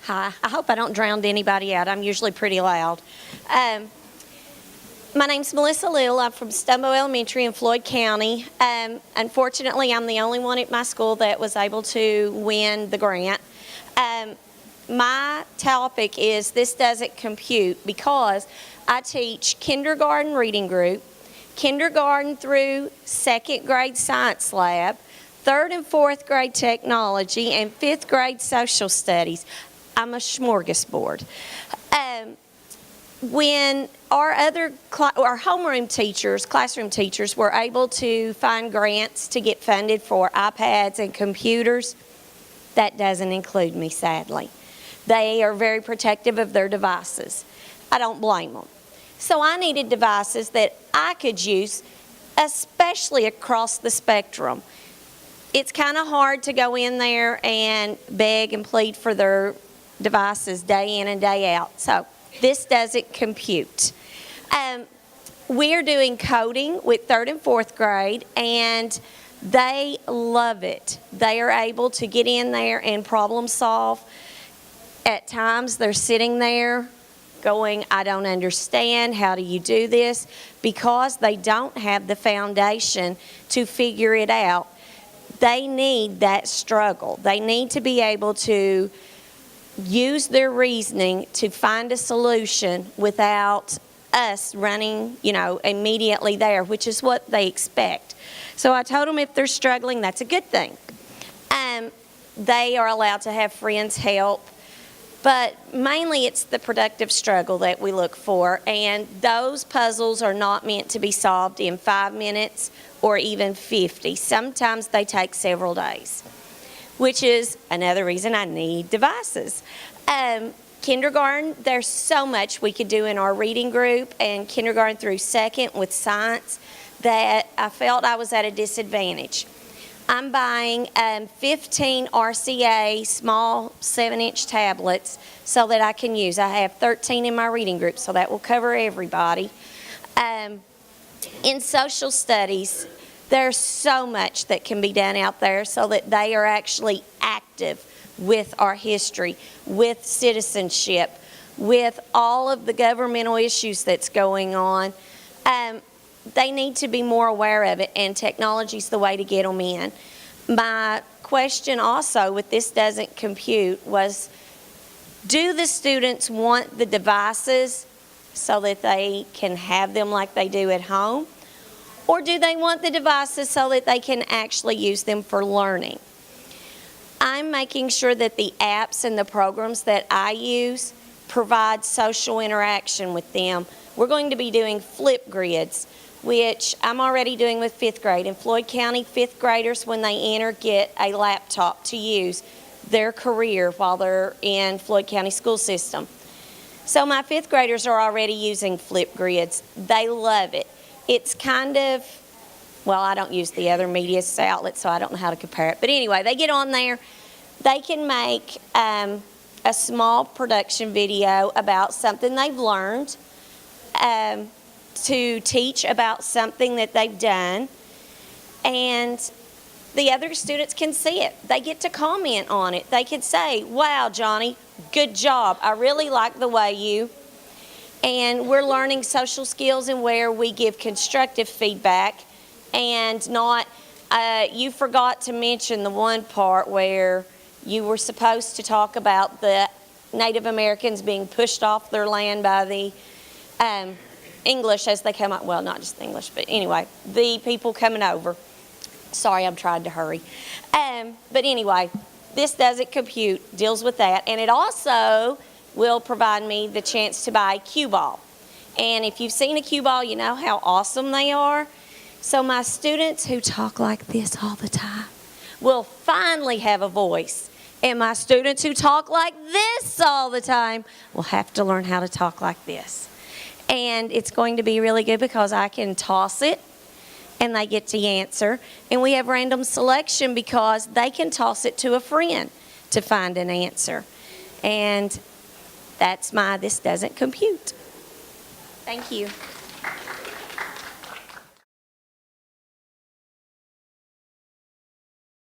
Hi. I hope I don't drown anybody out. I'm usually pretty loud. My name's Melissa Little. I'm from Stumbo Elementary in Floyd County. Unfortunately, I'm the only one at my school that was able to win the grant. My topic is This Doesn't Compute because I teach kindergarten reading group, kindergarten through second grade science lab, third and fourth grade technology, and fifth grade social studies. I'm a smorgasbord. When our homeroom teachers, classroom teachers, were able to find grants to get funded for iPads and computers, that doesn't include me, sadly. They are very protective of their devices. I don't blame them. So I needed devices that I could use, especially across the spectrum. It's kind of hard to go in there and beg and plead for their devices day in and day out. So this doesn't compute. We're doing coding with third and fourth grade, and they love it. They are able to get in there and problem solve. At times they're sitting there going, I don't understand, how do you do this? Because they don't have the foundation to figure it out. They need that struggle. They need to be able to use their reasoning to find a solution without us running, immediately there, which is what they expect. So I told them if they're struggling, that's a good thing. They are allowed to have friends help, but mainly it's the productive struggle that we look for, and those puzzles are not meant to be solved in 5 minutes or even 50. Sometimes they take several days, which is another reason I need devices. Kindergarten, there's so much we could do in our reading group and kindergarten through second with science that I felt I was at a disadvantage. I'm buying 15 RCA small 7-inch tablets so that I can use. I have 13 in my reading group, so that will cover everybody. In social studies, there's so much that can be done out there so that they are actually active with our history, with citizenship, with all of the governmental issues that's going on. They need to be more aware of it, and technology's the way to get them in. My question also with This Doesn't Compute was, do the students want the devices so that they can have them like they do at home? Or do they want the devices so that they can actually use them for learning? I'm making sure that the apps and the programs that I use provide social interaction with them. We're going to be doing Flipgrids, which I'm already doing with fifth grade. In Floyd County, fifth graders, when they enter, get a laptop to use their career while they're in Floyd County school system. So my fifth graders are already using Flipgrids. They love it. It's kind of, well, I don't use the other media outlets, so I don't know how to compare it. But anyway, they get on there. They can make a small production video about something they've learned, to teach about something that they've done, and the other students can see it. They get to comment on it. They can say, wow, Johnny, good job. I really like the way you... And we're learning social skills and where we give constructive feedback and not, you forgot to mention the one part where you were supposed to talk about the Native Americans being pushed off their land by the English as they come up. Well, not just the English, but anyway, the people coming over. Sorry, I'm trying to hurry. But anyway, This Doesn't Compute deals with that, and it also will provide me the chance to buy a cue ball. And if you've seen a cue ball, you know how awesome they are. So my students who talk like this all the time will finally have a voice. And my students who talk like this all the time will have to learn how to talk like this. And it's going to be really good because I can toss it and they get to answer. And we have random selection because they can toss it to a friend to find an answer. And that's my This Doesn't Compute. Thank you.